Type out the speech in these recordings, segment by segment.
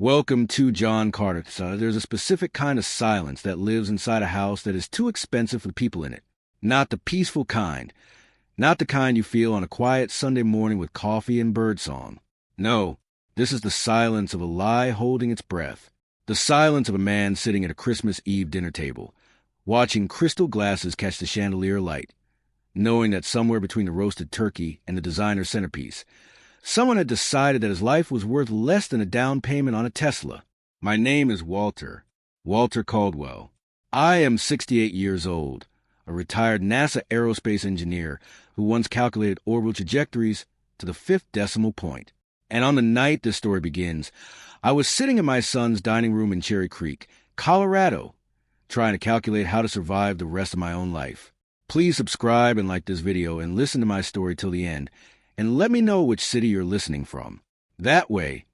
Welcome to John Carter. So there's a specific kind of silence that lives inside a house that is too expensive for the people in it. Not the peaceful kind. Not the kind you feel on a quiet Sunday morning with coffee and birdsong. No, this is the silence of a lie holding its breath. The silence of a man sitting at a Christmas Eve dinner table, watching crystal glasses catch the chandelier light, knowing that somewhere between the roasted turkey and the designer centerpiece, someone had decided that his life was worth less than a down payment on a Tesla. My name is Walter Caldwell. I am 68 years old, a retired NASA aerospace engineer who once calculated orbital trajectories to the 5th decimal point. And on the night this story begins, I was sitting in my son's dining room in Cherry Creek, Colorado, trying to calculate how to survive the rest of my own life. Please subscribe and like this video and listen to my story till the end, and let me know which city you're listening from. That way,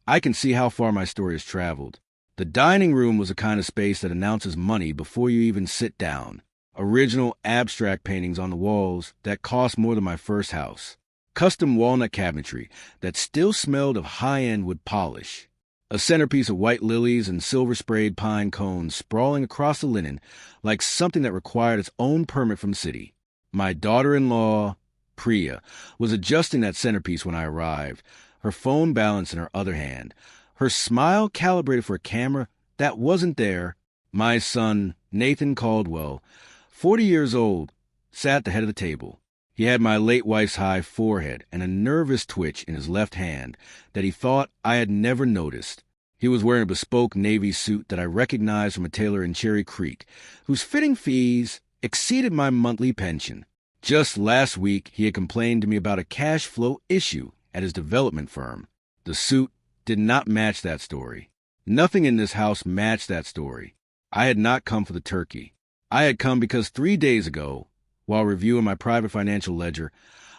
I can see how far my story has traveled. The dining room was a kind of space that announces money before you even sit down. Original abstract paintings on the walls that cost more than my first house. Custom walnut cabinetry that still smelled of high-end wood polish. A centerpiece of white lilies and silver-sprayed pine cones sprawling across the linen like something that required its own permit from the city. My daughter-in-law, Priya, was adjusting that centerpiece when I arrived, her phone balanced in her other hand, her smile calibrated for a camera that wasn't there. My son, Nathan Caldwell, 40 years old, sat at the head of the table. He had my late wife's high forehead and a nervous twitch in his left hand that he thought I had never noticed. He was wearing a bespoke navy suit that I recognized from a tailor in Cherry Creek, whose fitting fees exceeded my monthly pension. Just last week, he had complained to me about a cash flow issue at his development firm. The suit did not match that story. Nothing in this house matched that story. I had not come for the turkey. I had come because 3 days ago, while reviewing my private financial ledger,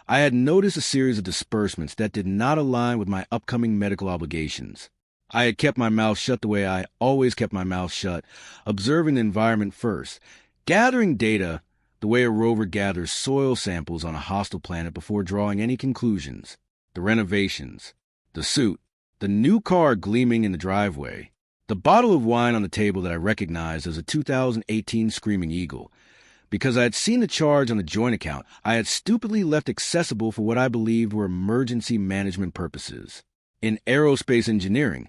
I had noticed a series of disbursements that did not align with my upcoming medical obligations. I had kept my mouth shut the way I always kept my mouth shut, observing the environment first, gathering data the way a rover gathers soil samples on a hostile planet before drawing any conclusions. The renovations, the suit, the new car gleaming in the driveway, the bottle of wine on the table that I recognized as a 2018 Screaming Eagle. Because I had seen the charge on the joint account, I had stupidly left accessible for what I believed were emergency management purposes. In aerospace engineering,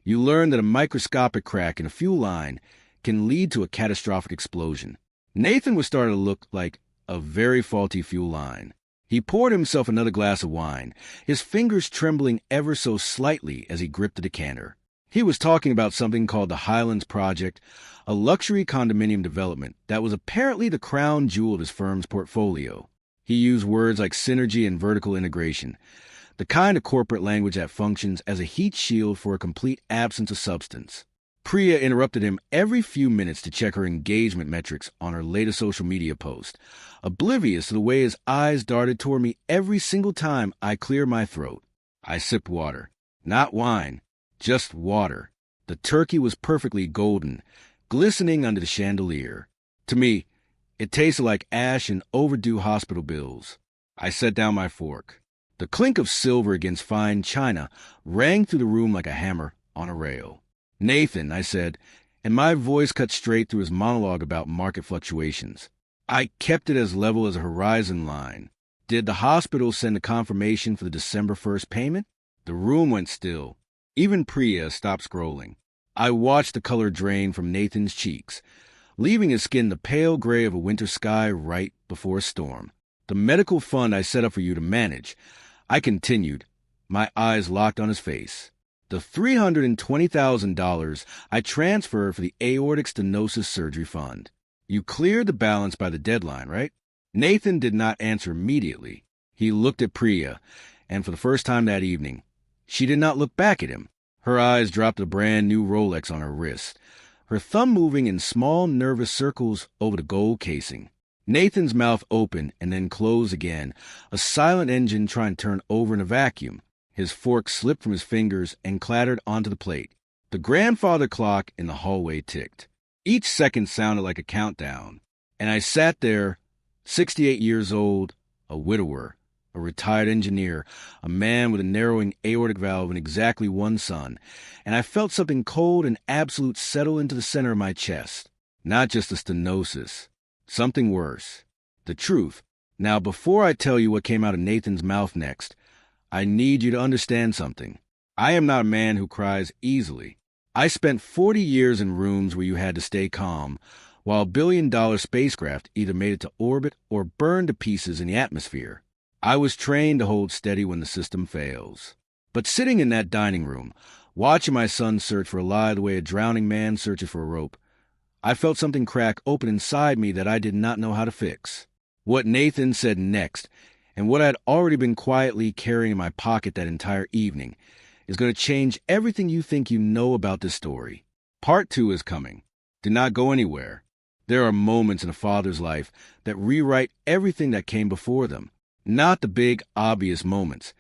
you learn that a microscopic crack in a fuel line can lead to a catastrophic explosion. Nathan was starting to look like a very faulty fuel line. He poured himself another glass of wine, his fingers trembling ever so slightly as he gripped the decanter. He was talking about something called the Highlands Project, a luxury condominium development that was apparently the crown jewel of his firm's portfolio. He used words like synergy and vertical integration, the kind of corporate language that functions as a heat shield for a complete absence of substance. Priya interrupted him every few minutes to check her engagement metrics on her latest social media post, oblivious to the way his eyes darted toward me every single time I cleared my throat. I sipped water. Not wine, just water. The turkey was perfectly golden, glistening under the chandelier. To me, it tasted like ash and overdue hospital bills. I set down my fork. The clink of silver against fine china rang through the room like a hammer on a rail. "Nathan," I said, and my voice cut straight through his monologue about market fluctuations. I kept it as level as a horizon line. Did the hospital send a confirmation for the December 1st payment? The room went still. Even Priya stopped scrolling. I watched the color drain from Nathan's cheeks, leaving his skin the pale gray of a winter sky right before a storm. "The medical fund I set up for you to manage," I continued, my eyes locked on his face. "The $320,000 I transferred for the aortic stenosis surgery fund. You cleared the balance by the deadline, right?" Nathan did not answer immediately. He looked at Priya, and for the first time that evening, she did not look back at him. Her eyes dropped a brand new Rolex on her wrist, her thumb moving in small nervous circles over the gold casing. Nathan's mouth opened and then closed again, a silent engine trying to turn over in a vacuum. His fork slipped from his fingers and clattered onto the plate. The grandfather clock in the hallway ticked. Each second sounded like a countdown, and I sat there, 68 years old, a widower, a retired engineer, a man with a narrowing aortic valve and exactly one son, and I felt something cold and absolute settle into the center of my chest. Not just a stenosis. Something worse. The truth. Now, before I tell you what came out of Nathan's mouth next, I need you to understand something. I am not a man who cries easily. I spent 40 years in rooms where you had to stay calm, while billion-dollar spacecraft either made it to orbit or burned to pieces in the atmosphere. I was trained to hold steady when the system fails. But sitting in that dining room, watching my son search for a lie the way a drowning man searches for a rope, I felt something crack open inside me that I did not know how to fix. What Nathan said next, and what I'd already been quietly carrying in my pocket that entire evening, is going to change everything you think you know about this story. Part 2 is coming. Do not go anywhere. There are moments in a father's life that rewrite everything that came before them. Not the big, obvious moments.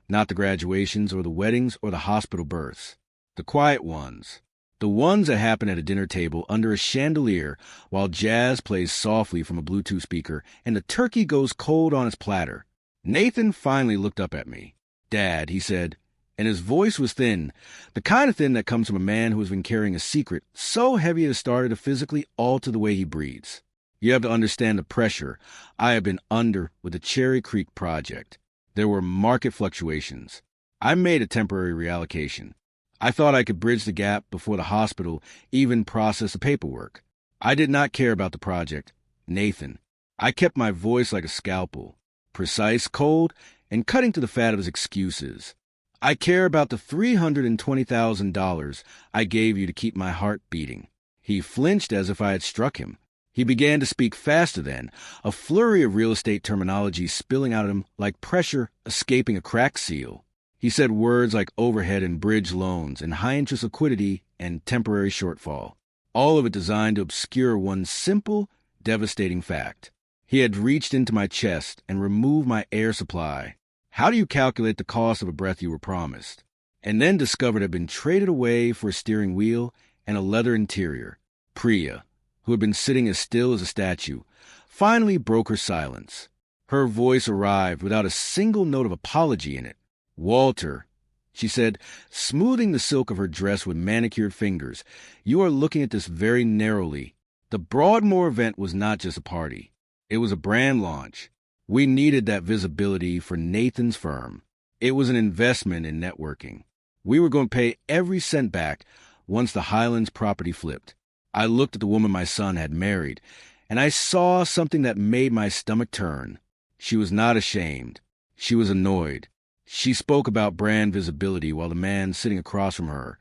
Not the graduations or the weddings or the hospital births. The quiet ones. The ones that happen at a dinner table under a chandelier while jazz plays softly from a Bluetooth speaker and the turkey goes cold on its platter. Nathan finally looked up at me. "Dad," he said, and his voice was thin, the kind of thin that comes from a man who has been carrying a secret so heavy it has started to physically alter the way he breathes. "You have to understand the pressure I have been under with the Cherry Creek project. There were market fluctuations. I made a temporary reallocation. I thought I could bridge the gap before the hospital even processed the paperwork. I did not care about the project, Nathan. I kept my voice like a scalpel, precise, cold, and cutting to the fat of his excuses. I care about the $320,000 I gave you to keep my heart beating." He flinched as if I had struck him. He began to speak faster then, a flurry of real estate terminology spilling out of him like pressure escaping a cracked seal. He said words like overhead and bridge loans and high-interest liquidity and temporary shortfall, all of it designed to obscure one simple, devastating fact. He had reached into my chest and removed my air supply. How do you calculate the cost of a breath you were promised? And then discovered it had been traded away for a steering wheel and a leather interior. Priya, who had been sitting as still as a statue, finally broke her silence. Her voice arrived without a single note of apology in it. "Walter," she said, smoothing the silk of her dress with manicured fingers, "you are looking at this very narrowly. The Broadmoor event was not just a party. It was a brand launch. We needed that visibility for Nathan's firm. It was an investment in networking. We were going to pay every cent back once the Highlands property flipped." I looked at the woman my son had married, and I saw something that made my stomach turn. She was not ashamed. She was annoyed. She spoke about brand visibility while the man sitting across from her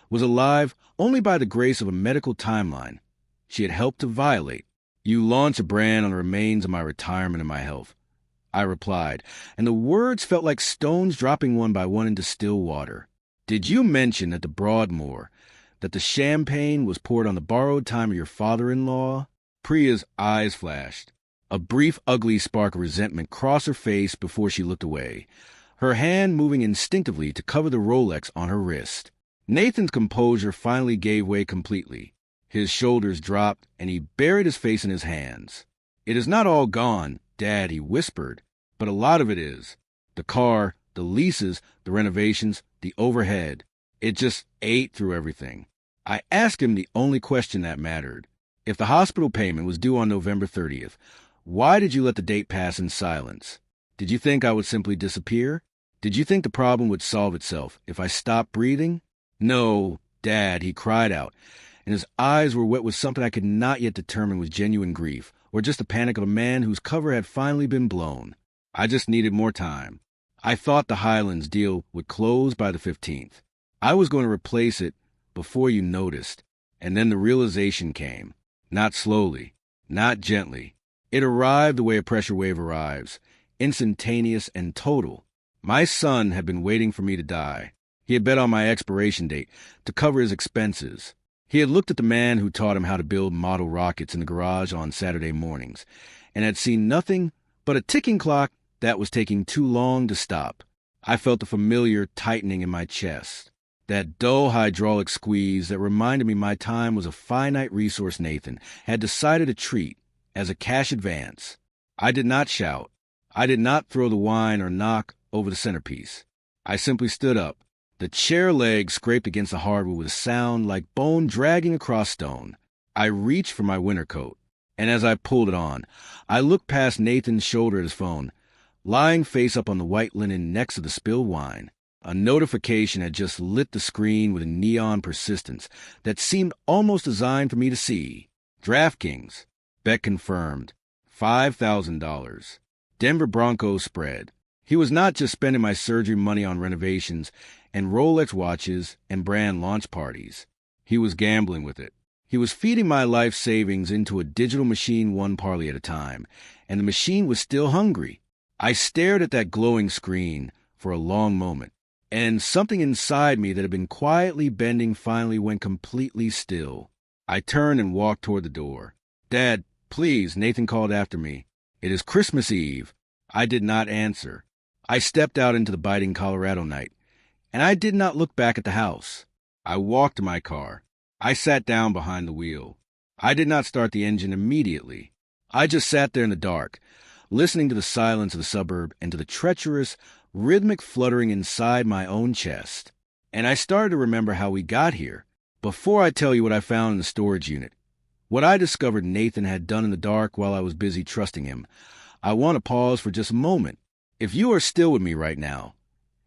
was alive only by the grace of a medical timeline she had helped to violate. "You launch a brand on the remains of my retirement and my health," I replied, and the words felt like stones dropping one by one into still water. "Did you mention at the Broadmoor that the champagne was poured on the borrowed time of your father-in-law?" Priya's eyes flashed. A brief, ugly spark of resentment crossed her face before she looked away, her hand moving instinctively to cover the Rolex on her wrist. Nathan's composure finally gave way completely. His shoulders dropped, and he buried his face in his hands. "It is not all gone, Dad," he whispered, "but a lot of it is. The car, the leases, the renovations, the overhead. It just ate through everything." I asked him the only question that mattered. If the hospital payment was due on November 30th, why did you let the date pass in silence? Did you think I would simply disappear? Did you think the problem would solve itself if I stopped breathing? "No, Dad," he cried out, and his eyes were wet with something I could not yet determine was genuine grief or just the panic of a man whose cover had finally been blown. "I just needed more time. I thought the Highlands deal would close by the 15th. I was going to replace it before you noticed." And then the realization came. Not slowly, not gently. It arrived the way a pressure wave arrives, instantaneous and total. My son had been waiting for me to die. He had bet on my expiration date to cover his expenses. He had looked at the man who taught him how to build model rockets in the garage on Saturday mornings, and had seen nothing but a ticking clock that was taking too long to stop. I felt the familiar tightening in my chest, that dull hydraulic squeeze that reminded me my time was a finite resource Nathan had decided to treat as a cash advance. I did not shout. I did not throw the wine or knock over the centerpiece. I simply stood up. The chair leg scraped against the hardwood with a sound like bone dragging across stone. I reached for my winter coat, and as I pulled it on, I looked past Nathan's shoulder at his phone, lying face up on the white linen next to the spilled wine. A notification had just lit the screen with a neon persistence that seemed almost designed for me to see. DraftKings. Bet confirmed. $5,000. Denver Broncos spread. He was not just spending my surgery money on renovations and Rolex watches and brand launch parties. He was gambling with it. He was feeding my life savings into a digital machine one parlay at a time, and the machine was still hungry. I stared at that glowing screen for a long moment, and something inside me that had been quietly bending finally went completely still. I turned and walked toward the door. "Dad, please," Nathan called after me. "It is Christmas Eve." I did not answer. I stepped out into the biting Colorado night, and I did not look back at the house. I walked to my car. I sat down behind the wheel. I did not start the engine immediately. I just sat there in the dark, listening to the silence of the suburb and to the treacherous, rhythmic fluttering inside my own chest. And I started to remember how we got here. Before I tell you what I found in the storage unit, what I discovered Nathan had done in the dark while I was busy trusting him, I want to pause for just a moment. If you are still with me right now,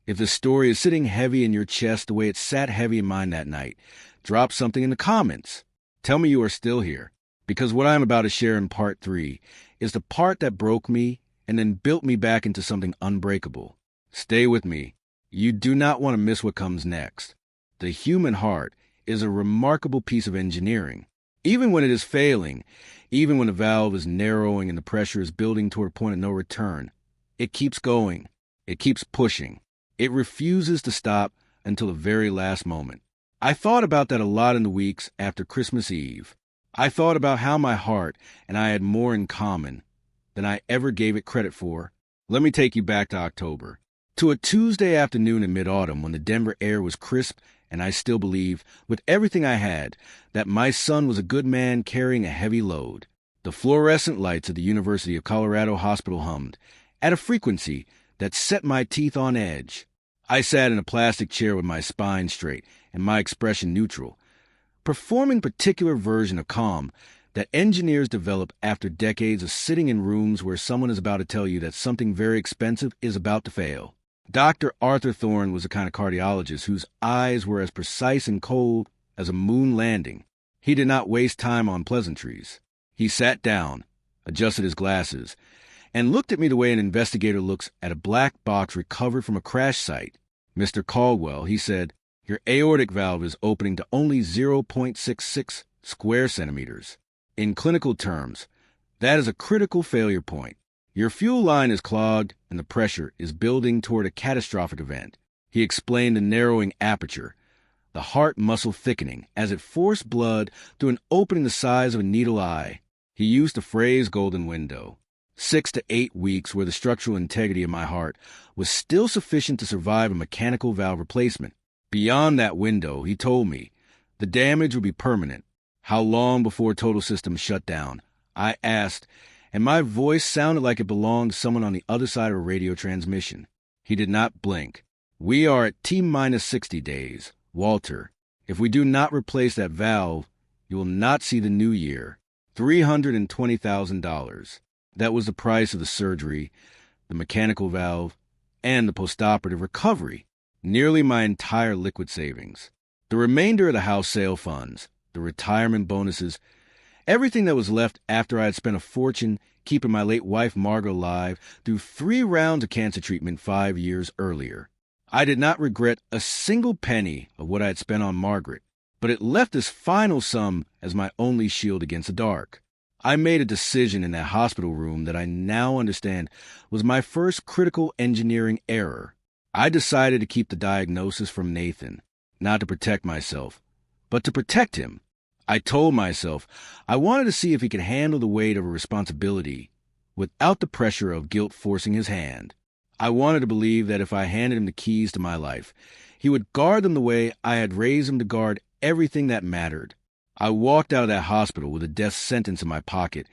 if the story is sitting heavy in your chest the way it sat heavy in mine that night, drop something in the comments. Tell me you are still here, because what I am about to share in part 3 is the part that broke me and then built me back into something unbreakable. Stay with me. You do not want to miss what comes next. The human heart is a remarkable piece of engineering. Even when it is failing, even when the valve is narrowing and the pressure is building toward a point of no return, it keeps going. It keeps pushing. It refuses to stop until the very last moment. I thought about that a lot in the weeks after Christmas Eve. I thought about how my heart and I had more in common than I ever gave it credit for. Let me take you back to October, to a Tuesday afternoon in mid-autumn when the Denver air was crisp, and I still believed, with everything I had, that my son was a good man carrying a heavy load. The fluorescent lights of the University of Colorado Hospital hummed, at a frequency that set my teeth on edge. I sat in a plastic chair with my spine straight and my expression neutral, performing a particular version of calm that engineers develop after decades of sitting in rooms where someone is about to tell you that something very expensive is about to fail. Dr. Arthur Thorne was the kind of cardiologist whose eyes were as precise and cold as a moon landing. He did not waste time on pleasantries. He sat down, adjusted his glasses, and looked at me the way an investigator looks at a black box recovered from a crash site. "Mr. Caldwell," he said, "your aortic valve is opening to only 0.66 square centimeters. In clinical terms, that is a critical failure point. Your fuel line is clogged and the pressure is building toward a catastrophic event." He explained the narrowing aperture, the heart muscle thickening as it forced blood through an opening the size of a needle eye. He used the phrase golden window. 6 to 8 weeks where the structural integrity of my heart was still sufficient to survive a mechanical valve replacement. Beyond that window, he told me, the damage would be permanent. How long before total system shut down? I asked, and my voice sounded like it belonged to someone on the other side of a radio transmission. He did not blink. "We are at T-minus 60 days. Walter, if we do not replace that valve, you will not see the new year." $320,000. That was the price of the surgery, the mechanical valve, and the postoperative recovery. Nearly my entire liquid savings. The remainder of the house sale funds, the retirement bonuses, everything that was left after I had spent a fortune keeping my late wife Margaret alive through 3 rounds of cancer treatment 5 years earlier. I did not regret a single penny of what I had spent on Margaret, but it left this final sum as my only shield against the dark. I made a decision in that hospital room that I now understand was my first critical engineering error. I decided to keep the diagnosis from Nathan, not to protect myself, but to protect him. I told myself I wanted to see if he could handle the weight of a responsibility without the pressure of guilt forcing his hand. I wanted to believe that if I handed him the keys to my life, he would guard them the way I had raised him to guard everything that mattered. I walked out of that hospital with a death sentence in my pocket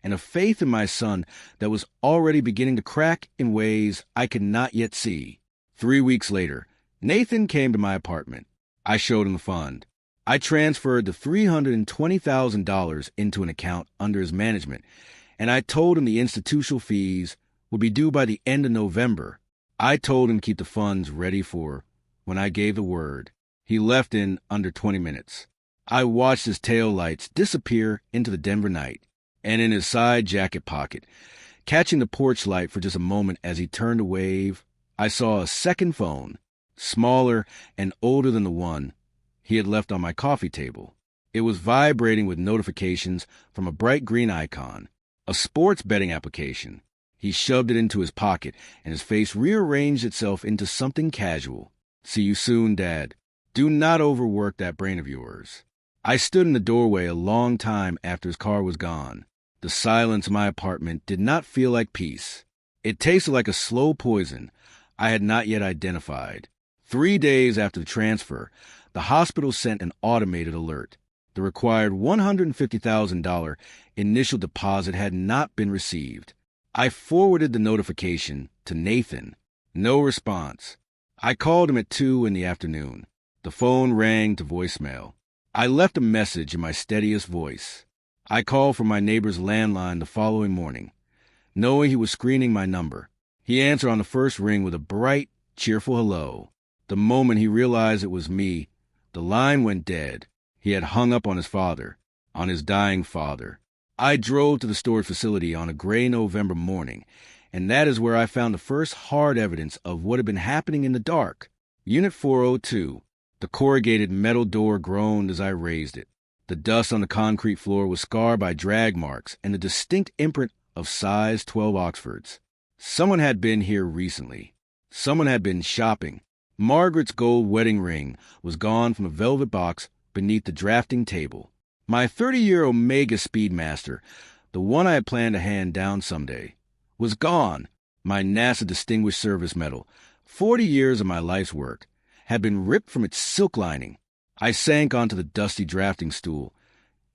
and a faith in my son that was already beginning to crack in ways I could not yet see. 3 weeks later, Nathan came to my apartment. I showed him the fund. I transferred the $320,000 into an account under his management, and I told him the institutional fees would be due by the end of November. I told him to keep the funds ready for when I gave the word. He left in under 20 minutes. I watched his taillights disappear into the Denver night, and in his side jacket pocket, catching the porch light for just a moment as he turned to wave, I saw a second phone, smaller and older than the one he had left on my coffee table. It was vibrating with notifications from a bright green icon, a sports betting application. He shoved it into his pocket, and his face rearranged itself into something casual. "See you soon, Dad. Do not overwork that brain of yours." I stood in the doorway a long time after his car was gone. The silence of my apartment did not feel like peace. It tasted like a slow poison I had not yet identified. 3 days after the transfer, the hospital sent an automated alert. The required $150,000 initial deposit had not been received. I forwarded the notification to Nathan. No response. I called him at 2 in the afternoon. The phone rang to voicemail. I left a message in my steadiest voice. I called from my neighbor's landline the following morning, knowing he was screening my number. He answered on the first ring with a bright, cheerful hello. The moment he realized it was me, the line went dead. He had hung up on his father, on his dying father. I drove to the storage facility on a gray November morning, and that is where I found the first hard evidence of what had been happening in the dark. Unit 402. The corrugated metal door groaned as I raised it. The dust on the concrete floor was scarred by drag marks and the distinct imprint of size 12 Oxfords. Someone had been here recently. Someone had been shopping. Margaret's gold wedding ring was gone from a velvet box beneath the drafting table. My 30-year Omega Speedmaster, the one I had planned to hand down someday, was gone. My NASA Distinguished Service Medal, 40 years of my life's work, had been ripped from its silk lining. I sank onto the dusty drafting stool,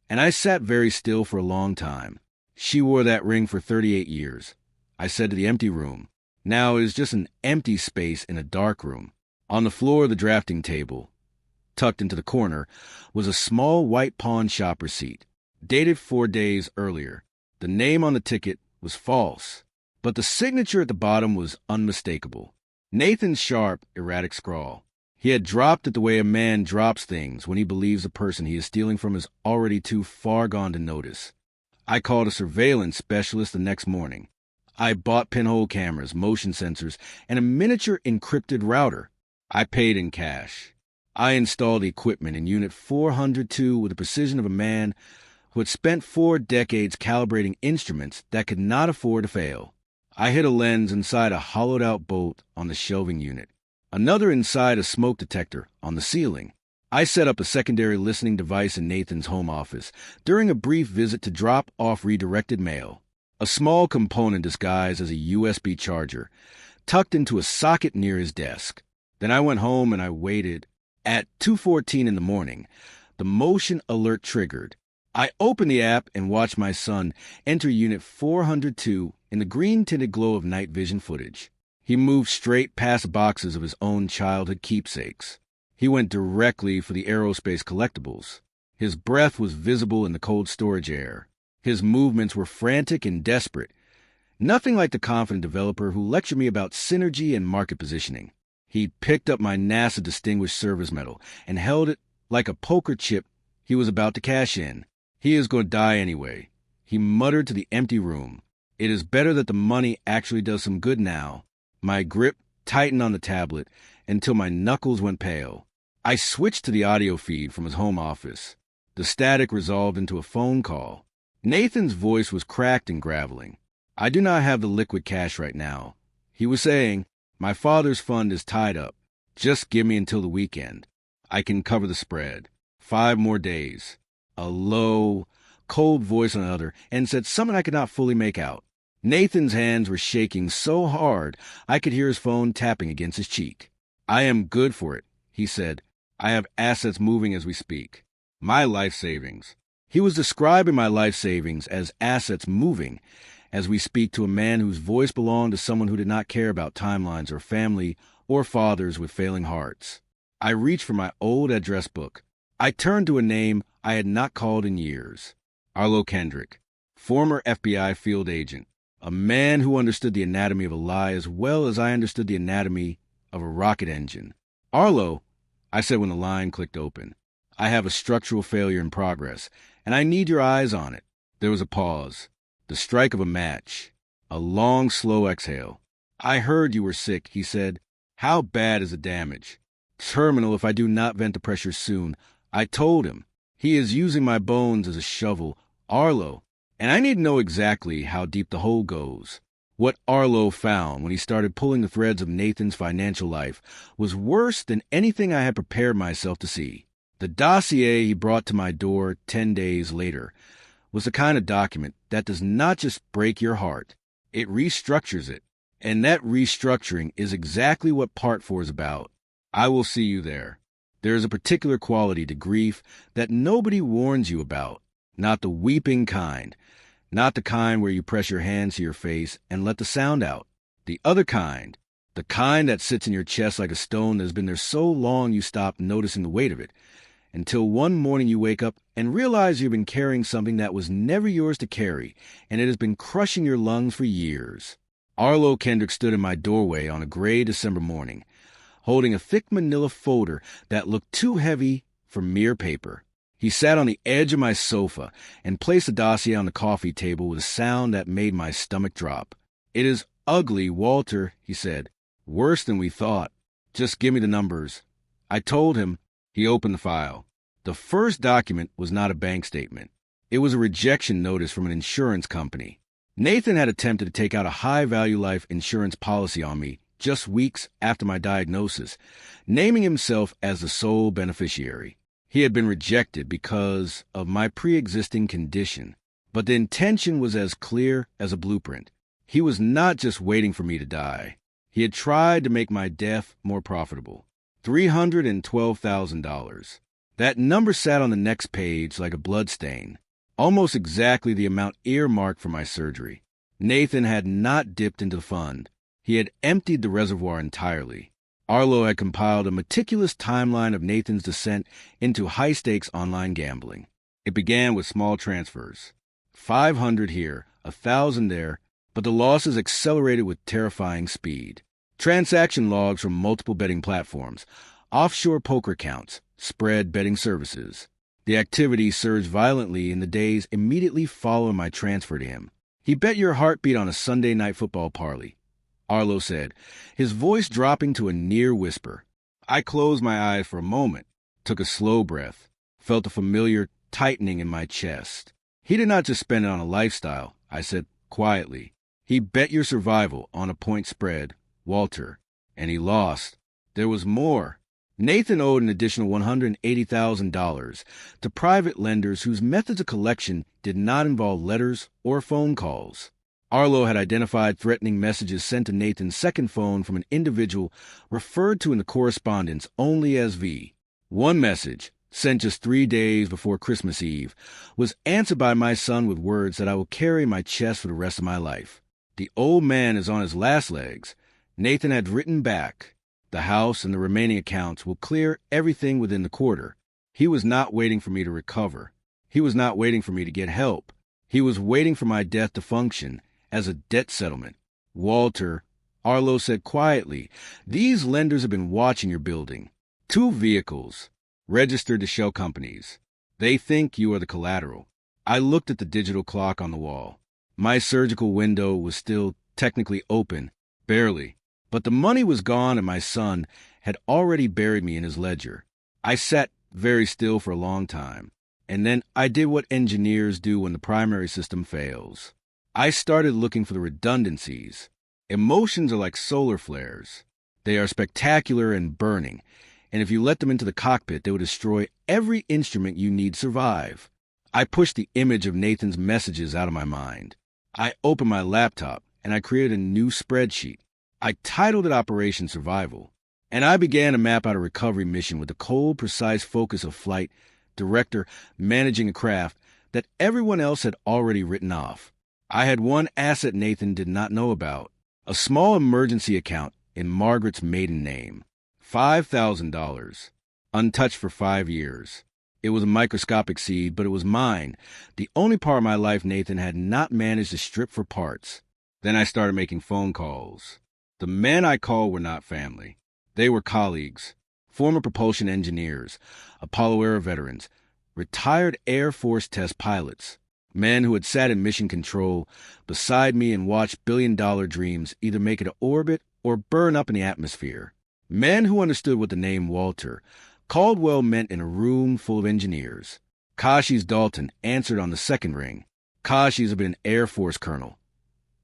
and I sat very still for a long time. She wore that ring for 38 years. I said to the empty room. Now it is just an empty space in a dark room. On the floor of the drafting table, tucked into the corner, was a small white pawn shop receipt, dated 4 days earlier. The name on the ticket was false, but the signature at the bottom was unmistakable. Nathan's sharp, erratic scrawl. He had dropped it the way a man drops things when he believes the person he is stealing from is already too far gone to notice. I called a surveillance specialist the next morning. I bought pinhole cameras, motion sensors, and a miniature encrypted router. I paid in cash. I installed the equipment in Unit 402 with the precision of a man who had spent 4 decades calibrating instruments that could not afford to fail. I hid a lens inside a hollowed-out bolt on the shelving unit, another inside a smoke detector on the ceiling. I set up a secondary listening device in Nathan's home office during a brief visit to drop off redirected mail, a small component disguised as a USB charger, tucked into a socket near his desk. Then I went home and I waited. At 2:14 in the morning, the motion alert triggered. I opened the app and watched my son enter Unit 402 in the green-tinted glow of night vision footage. He moved straight past boxes of his own childhood keepsakes. He went directly for the aerospace collectibles. His breath was visible in the cold storage air. His movements were frantic and desperate. Nothing like the confident developer who lectured me about synergy and market positioning. He picked up my NASA Distinguished Service Medal and held it like a poker chip he was about to cash in. He is going to die anyway, he muttered to the empty room. It is better that the money actually does some good now. My grip tightened on the tablet until my knuckles went pale. I switched to the audio feed from his home office. The static resolved into a phone call. Nathan's voice was cracked and graveling. "I do not have the liquid cash right now," he was saying. "My father's fund is tied up. Just give me until the weekend. I can cover the spread. 5 more days." A low, cold voice on the other end said something I could not fully make out. Nathan's hands were shaking so hard I could hear his phone tapping against his cheek. "I am good for it," he said. "I have assets moving as we speak. My life savings. He was describing my life savings as assets moving, as we speak to a man whose voice belonged to someone who did not care about timelines or family or fathers with failing hearts. I reached for my old address book. I turned to a name I had not called in years. Arlo Kendrick, former FBI field agent, a man who understood the anatomy of a lie as well as I understood the anatomy of a rocket engine. Arlo, I said when the line clicked open, I have a structural failure in progress, and I need your eyes on it. There was a pause, the strike of a match, a long, slow exhale. I heard you were sick, he said. How bad is the damage? Terminal if I do not vent the pressure soon. I told him. He is using my bones as a shovel. Arlo. And I need to know exactly how deep the hole goes. What Arlo found when he started pulling the threads of Nathan's financial life was worse than anything I had prepared myself to see. The dossier he brought to my door 10 days later was the kind of document that does not just break your heart, it restructures it. And that restructuring is exactly what Part 4 is about. I will see you there. There is a particular quality to grief that nobody warns you about, not the weeping kind, not the kind where you press your hands to your face and let the sound out. The other kind, the kind that sits in your chest like a stone that has been there so long you stop noticing the weight of it, until one morning you wake up and realize you've been carrying something that was never yours to carry, and it has been crushing your lungs for years. Arlo Kendrick stood in my doorway on a gray December morning, holding a thick manila folder that looked too heavy for mere paper. He sat on the edge of my sofa and placed the dossier on the coffee table with a sound that made my stomach drop. It is ugly, Walter, he said. Worse than we thought. Just give me the numbers. I told him. He opened the file. The first document was not a bank statement. It was a rejection notice from an insurance company. Nathan had attempted to take out a high-value life insurance policy on me just weeks after my diagnosis, naming himself as the sole beneficiary. He had been rejected because of my pre-existing condition, but the intention was as clear as a blueprint. He was not just waiting for me to die. He had tried to make my death more profitable. $312,000. That number sat on the next page like a bloodstain, almost exactly the amount earmarked for my surgery. Nathan had not dipped into the fund. He had emptied the reservoir entirely. Arlo had compiled a meticulous timeline of Nathan's descent into high-stakes online gambling. It began with small transfers. 500 here, 1,000 there, but the losses accelerated with terrifying speed. Transaction logs from multiple betting platforms, offshore poker accounts, spread betting services. The activity surged violently in the days immediately following my transfer to him. He bet your heartbeat on a Sunday night football parlay, Arlo said, his voice dropping to a near whisper. I closed my eyes for a moment, took a slow breath, felt a familiar tightening in my chest. He did not just spend it on a lifestyle, I said quietly. He bet your survival on a point spread, Walter, and he lost. There was more. Nathan owed an additional $180,000 to private lenders whose methods of collection did not involve letters or phone calls. Arlo had identified threatening messages sent to Nathan's second phone from an individual referred to in the correspondence only as V. One message, sent just 3 days before Christmas Eve, was answered by my son with words that I will carry in my chest for the rest of my life. The old man is on his last legs. Nathan had written back. The house and the remaining accounts will clear everything within the quarter. He was not waiting for me to recover. He was not waiting for me to get help. He was waiting for my death to function as a debt settlement. Walter, Arlo said quietly, these lenders have been watching your building. 2 vehicles, registered to shell companies. They think you are the collateral. I looked at the digital clock on the wall. My surgical window was still technically open, barely. But the money was gone and my son had already buried me in his ledger. I sat very still for a long time, and then I did what engineers do when the primary system fails. I started looking for the redundancies. Emotions are like solar flares. They are spectacular and burning, and if you let them into the cockpit, they will destroy every instrument you need to survive. I pushed the image of Nathan's messages out of my mind. I opened my laptop, and I created a new spreadsheet. I titled it Operation Survival, and I began to map out a recovery mission with the cold, precise focus of flight director managing a craft that everyone else had already written off. I had one asset Nathan did not know about, a small emergency account in Margaret's maiden name. $5,000, untouched for 5 years. It was a microscopic seed, but it was mine, the only part of my life Nathan had not managed to strip for parts. Then I started making phone calls. The men I called were not family. They were colleagues, former propulsion engineers, Apollo Air veterans, retired Air Force test pilots, men who had sat in mission control beside me and watched billion-dollar dreams either make it to orbit or burn up in the atmosphere. Men who understood what the name Walter Caldwell meant in a room full of engineers. Kashi's Dalton answered on the second ring. Kashi's had been an Air Force colonel.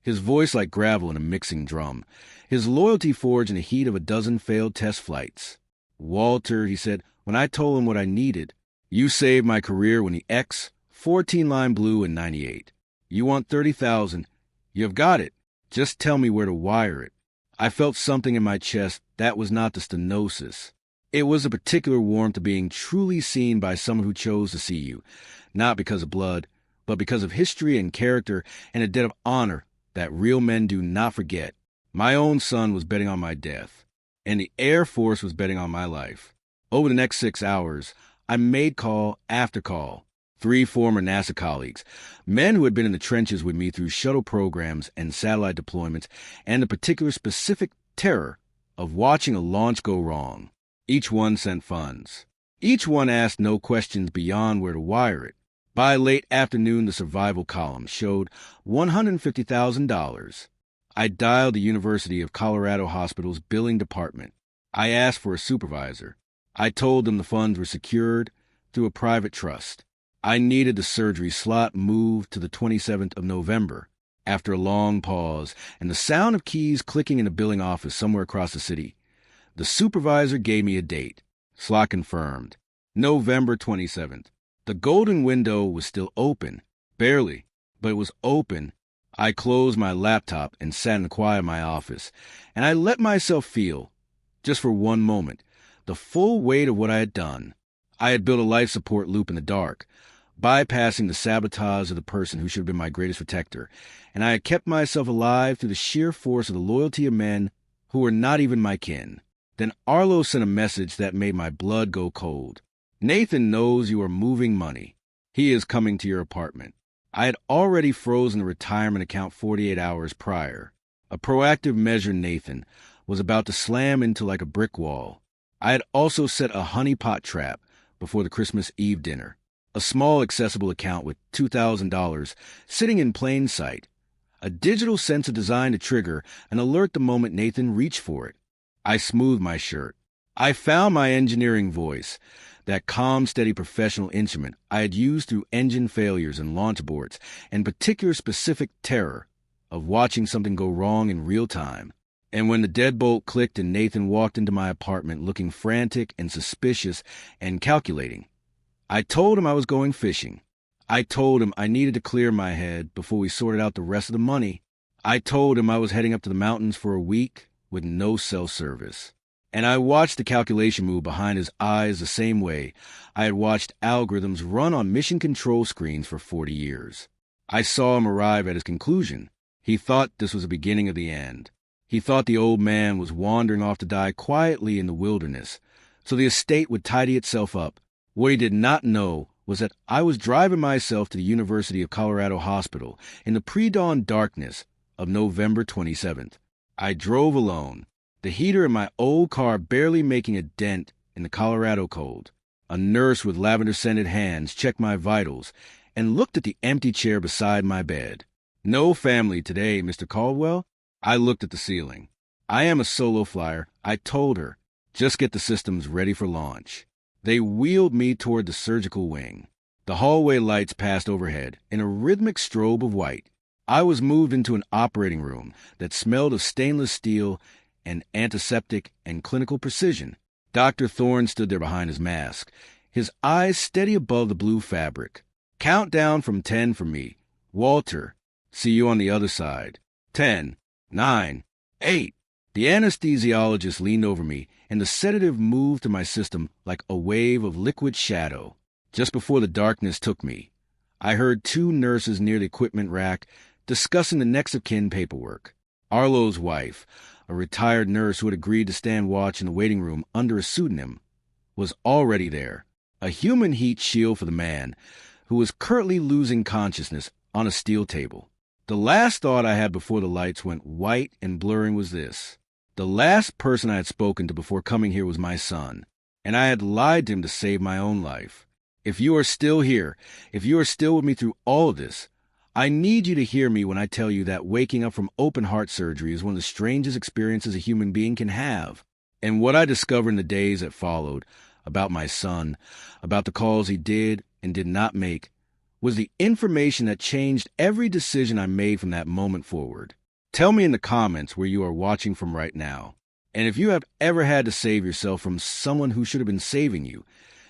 His voice like gravel in a mixing drum. His loyalty forged in the heat of a dozen failed test flights. Walter, he said, when I told him what I needed, you saved my career when the X 14-line blew in 98. You want 30,000. You've got it. Just tell me where to wire it. I felt something in my chest that was not the stenosis. It was a particular warmth of being truly seen by someone who chose to see you, not because of blood, but because of history and character and a debt of honor that real men do not forget. My own son was betting on my death, and the Air Force was betting on my life. Over the next 6 hours, I made call after call. 3 former NASA colleagues, men who had been in the trenches with me through shuttle programs and satellite deployments, and the particular specific terror of watching a launch go wrong. Each one sent funds. Each one asked no questions beyond where to wire it. By late afternoon, the survival column showed $150,000. I dialed the University of Colorado Hospital's billing department. I asked for a supervisor. I told them the funds were secured through a private trust. I needed the surgery slot moved to the 27th of November. After a long pause and the sound of keys clicking in the billing office somewhere across the city, the supervisor gave me a date. Slot confirmed. November 27th. The golden window was still open. Barely, but it was open. I closed my laptop and sat in the quiet of my office, and I let myself feel, just for one moment, the full weight of what I had done. I had built a life support loop in the dark, bypassing the sabotage of the person who should have been my greatest protector, and I had kept myself alive through the sheer force of the loyalty of men who were not even my kin. Then Arlo sent a message that made my blood go cold. Nathan knows you are moving money. He is coming to your apartment. I had already frozen the retirement account 48 hours prior. A proactive measure Nathan was about to slam into like a brick wall. I had also set a honeypot trap before the Christmas Eve dinner. A small accessible account with $2,000 sitting in plain sight. A digital sensor designed to trigger and alert the moment Nathan reached for it. I smoothed my shirt. I found my engineering voice, that calm, steady professional instrument I had used through engine failures and launch aborts, and particular specific terror of watching something go wrong in real time. And when the deadbolt clicked and Nathan walked into my apartment looking frantic and suspicious and calculating, I told him I was going fishing. I told him I needed to clear my head before we sorted out the rest of the money. I told him I was heading up to the mountains for a week with no cell service. And I watched the calculation move behind his eyes the same way I had watched algorithms run on mission control screens for 40 years. I saw him arrive at his conclusion. He thought this was the beginning of the end. He thought the old man was wandering off to die quietly in the wilderness, so the estate would tidy itself up. What he did not know was that I was driving myself to the University of Colorado Hospital in the pre-dawn darkness of November 27th. I drove alone, the heater in my old car barely making a dent in the Colorado cold. A nurse with lavender-scented hands checked my vitals and looked at the empty chair beside my bed. No family today, Mr. Caldwell. I looked at the ceiling. I am a solo flyer, I told her. Just get the systems ready for launch. They wheeled me toward the surgical wing. The hallway lights passed overhead in a rhythmic strobe of white. I was moved into an operating room that smelled of stainless steel and antiseptic and clinical precision. Dr. Thorne stood there behind his mask, his eyes steady above the blue fabric. Count down from 10 for me. Walter, see you on the other side. 10, 9, 8. The anesthesiologist leaned over me, and the sedative moved to my system like a wave of liquid shadow. Just before the darkness took me, I heard two nurses near the equipment rack discussing the next of kin paperwork. Arlo's wife, a retired nurse who had agreed to stand watch in the waiting room under a pseudonym, was already there, a human heat shield for the man who was currently losing consciousness on a steel table. The last thought I had before the lights went white and blurring was this. The last person I had spoken to before coming here was my son, and I had lied to him to save my own life. If you are still here, if you are still with me through all of this, I need you to hear me when I tell you that waking up from open heart surgery is one of the strangest experiences a human being can have. And what I discovered in the days that followed about my son, about the calls he did and did not make, was the information that changed every decision I made from that moment forward. Tell me in the comments where you are watching from right now. And if you have ever had to save yourself from someone who should have been saving you,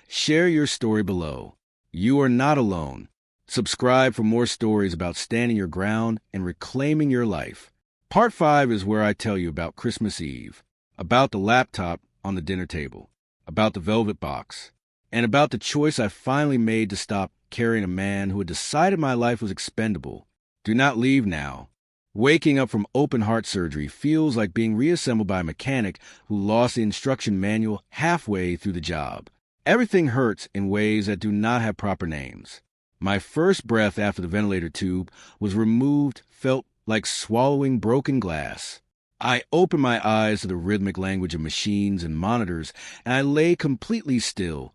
share your story below. You are not alone. Subscribe for more stories about standing your ground and reclaiming your life. Part 5 is where I tell you about Christmas Eve, about the laptop on the dinner table, about the velvet box, and about the choice I finally made to stop carrying a man who had decided my life was expendable. Do not leave now. Waking up from open heart surgery feels like being reassembled by a mechanic who lost the instruction manual halfway through the job. Everything hurts in ways that do not have proper names. My first breath after the ventilator tube was removed felt like swallowing broken glass. I opened my eyes to the rhythmic language of machines and monitors, and I lay completely still,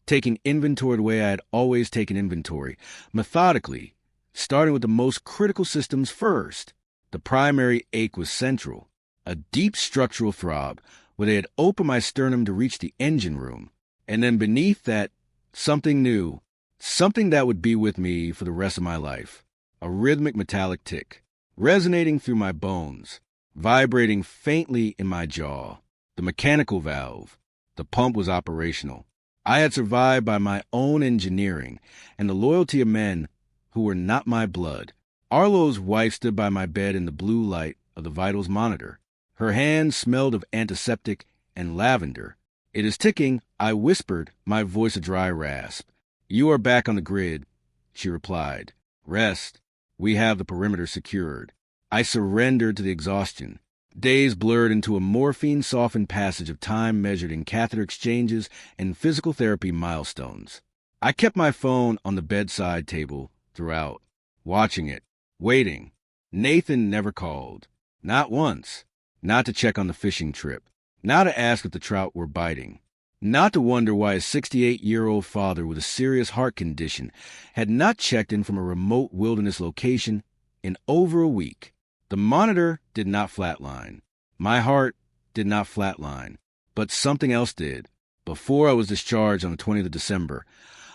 taking inventory the way I had always taken inventory, methodically, starting with the most critical systems first. The primary ache was central, a deep structural throb where they had opened my sternum to reach the engine room, and then beneath that, something new, something that would be with me for the rest of my life. A rhythmic metallic tick, resonating through my bones, vibrating faintly in my jaw. The mechanical valve. The pump was operational. I had survived by my own engineering and the loyalty of men who were not my blood. Arlo's wife stood by my bed in the blue light of the vitals monitor. Her hands smelled of antiseptic and lavender. "It is ticking," I whispered, my voice a dry rasp. "You are back on the grid," she replied. "Rest. We have the perimeter secured." I surrendered to the exhaustion. Days blurred into a morphine-softened passage of time measured in catheter exchanges and physical therapy milestones. I kept my phone on the bedside table throughout, watching it, waiting. Nathan never called. Not once. Not to check on the fishing trip. Not to ask if the trout were biting. Not to wonder why his 68-year-old father with a serious heart condition had not checked in from a remote wilderness location in over a week. The monitor did not flatline. My heart did not flatline. But something else did. Before I was discharged on the 20th of December,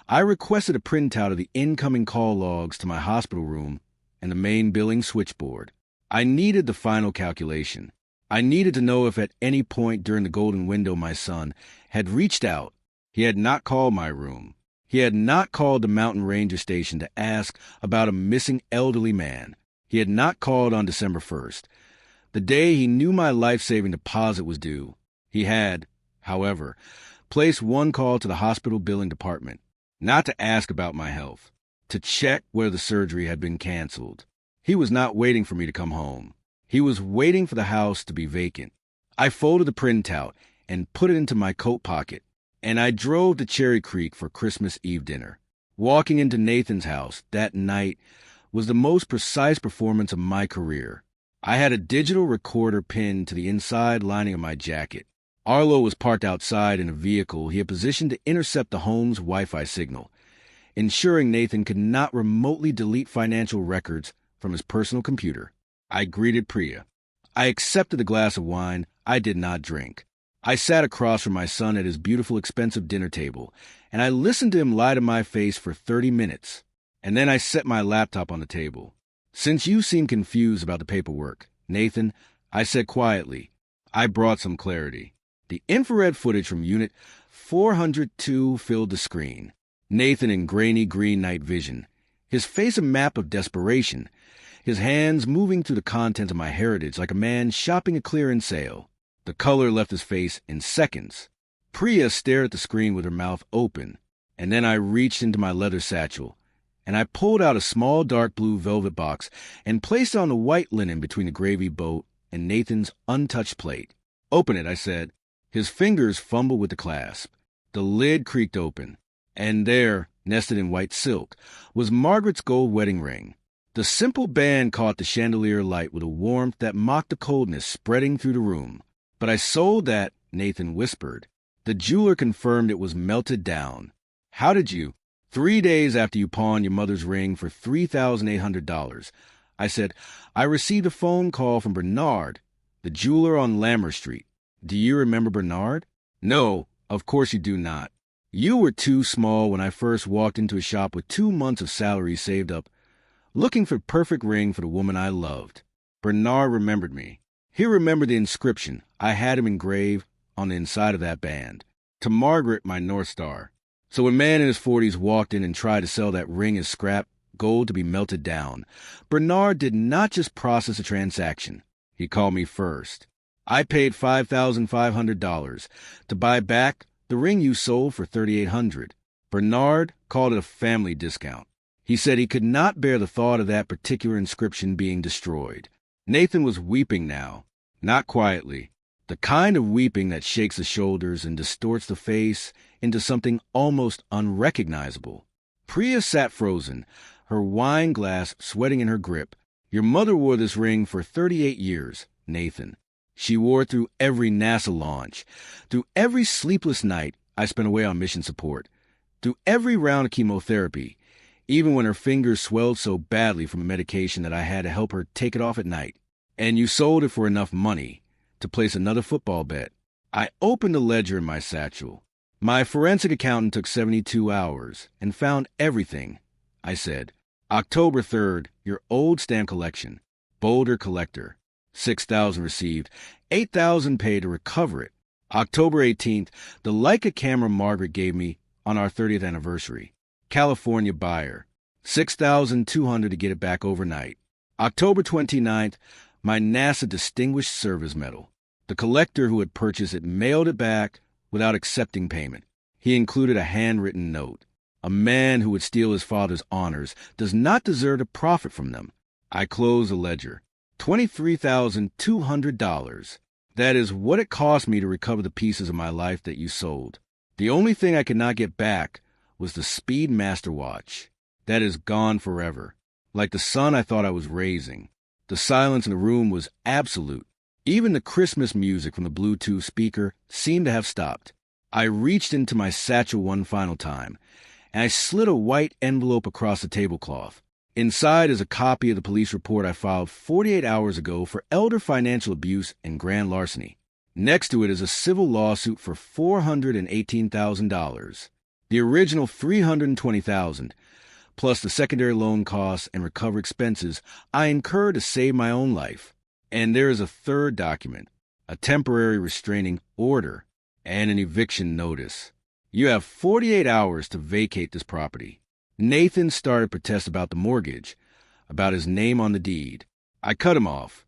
I requested a printout of the incoming call logs to my hospital room and the main billing switchboard. I needed the final calculation. I needed to know if at any point during the golden window my son had reached out. He had not called my room. He had not called the mountain ranger station to ask about a missing elderly man. He had not called on December 1st, the day he knew my life-saving deposit was due. He had, however, placed one call to the hospital billing department, not to ask about my health, to check whether the surgery had been canceled. He was not waiting for me to come home. He was waiting for the house to be vacant. I folded the printout and put it into my coat pocket, and I drove to Cherry Creek for Christmas Eve dinner. Walking into Nathan's house that night was the most precise performance of my career. I had a digital recorder pinned to the inside lining of my jacket. Arlo was parked outside in a vehicle he had positioned to intercept the home's Wi-Fi signal, ensuring Nathan could not remotely delete financial records from his personal computer. I greeted Priya. I accepted the glass of wine I did not drink. I sat across from my son at his beautiful, expensive dinner table, and I listened to him lie to my face for 30 minutes. And then I set my laptop on the table. "Since you seem confused about the paperwork, Nathan," I said quietly, "I brought some clarity." The infrared footage from Unit 402 filled the screen. Nathan in grainy green night vision, his face a map of desperation, his hands moving through the contents of my heritage like a man shopping a clearance sale. The color left his face in seconds. Priya stared at the screen with her mouth open, and then I reached into my leather satchel and I pulled out a small dark blue velvet box and placed it on the white linen between the gravy boat and Nathan's untouched plate. "Open it," I said. His fingers fumbled with the clasp. The lid creaked open, and there, nested in white silk, was Margaret's gold wedding ring. The simple band caught the chandelier light with a warmth that mocked the coldness spreading through the room. "But I sold that," Nathan whispered. "The jeweler confirmed it was melted down." "How did you?" "3 days after you pawned your mother's ring for $3,800. I said, "I received a phone call from Bernard, the jeweler on Lammer Street. Do you remember Bernard?" "No, of course you do not. You were too small when I first walked into a shop with 2 months of salary saved up, looking for the perfect ring for the woman I loved. Bernard remembered me. He remembered the inscription I had him engrave on the inside of that band. To Margaret, my North Star. So when a man in his 40s walked in and tried to sell that ring as scrap gold to be melted down, Bernard did not just process a transaction. He called me first. I paid $5,500 to buy back the ring you sold for $3,800. Bernard called it a family discount. He said he could not bear the thought of that particular inscription being destroyed." Nathan was weeping now, not quietly, the kind of weeping that shakes the shoulders and distorts the face into something almost unrecognizable. Priya sat frozen, her wine glass sweating in her grip. "Your mother wore this ring for 38 years, Nathan. She wore it through every NASA launch, through every sleepless night I spent away on mission support, through every round of chemotherapy, even when her fingers swelled so badly from a medication that I had to help her take it off at night. And you sold it for enough money to place another football bet." I opened the ledger in my satchel. "My forensic accountant took 72 hours and found everything," I said. "October 3rd, your old stamp collection. Boulder collector. 6,000 received. 8,000 paid to recover it. October 18th, the Leica camera Margaret gave me on our 30th anniversary. California buyer. 6,200 to get it back overnight. October 29th, my NASA Distinguished Service Medal. The collector who had purchased it mailed it back without accepting payment. He included a handwritten note. A man who would steal his father's honors does not deserve to profit from them." I closed the ledger. $23,200. That is what it cost me to recover the pieces of my life that you sold. The only thing I could not get back was the Speedmaster watch. That is gone forever. Like the son I thought I was raising. The silence in the room was absolute. Even the Christmas music from the Bluetooth speaker seemed to have stopped. I reached into my satchel one final time, and I slid a white envelope across the tablecloth. Inside is a copy of the police report I filed 48 hours ago for elder financial abuse and grand larceny. Next to it is a civil lawsuit for $418,000. The original $320,000, plus the secondary loan costs and recovery expenses I incurred to save my own life. And there is a third document, a temporary restraining order, and an eviction notice. You have 48 hours to vacate this property. Nathan started to protest about the mortgage, about his name on the deed. I cut him off.